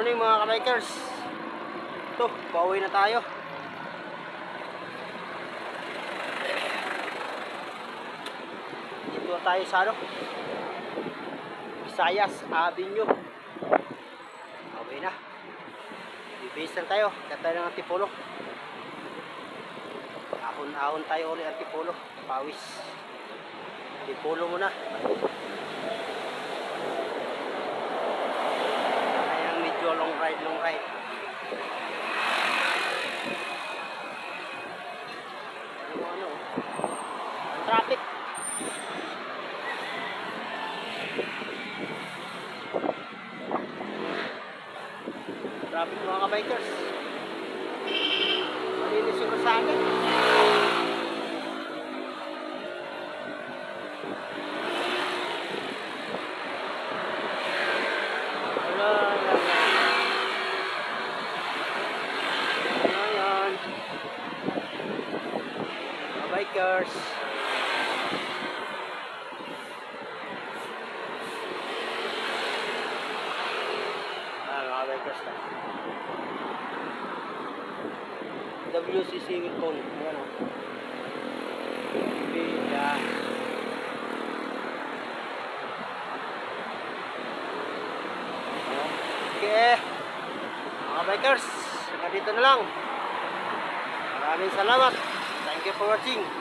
Morning mga ka-bikers. Ito, pauwi na tayo. Dito tayo sa Visayas Avenue. Pauwi na. Bibis lang tayo. Kaya tayo ng Antipolo. Ahon-ahon tayo ulit Antipolo. Pawis. Antipolo muna. Long ride. Ano? Ang traffic. Traffic mga ka-bikers. Malinis yung kasagad. Bikers. Mga bikers na. WCC Wilcon. Ayan o. Bida. Okay. Mga bikers, dito na lang. Maraming salamat. Thank you for watching.